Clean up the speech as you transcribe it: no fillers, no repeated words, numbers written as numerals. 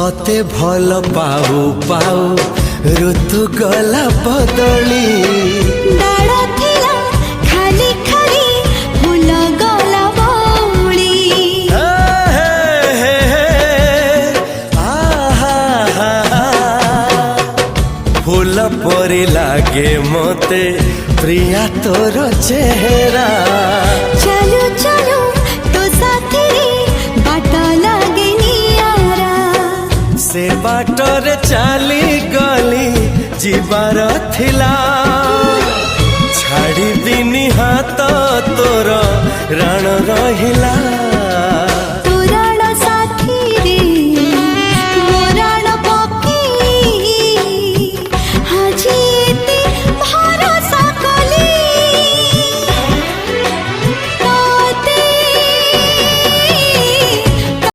तोते भल पाऊ पाऊ ऋतु गला बदली डाळ थिला खाली खाली फूल गला बौली फूल परी लागे मते प्रिया तोर चेहरा चलो चलो तो साथी बाट लागे नियारा से बाटरे चली गली जीवार थिला छाड़ी दिनी हाथ तोर राण रहिला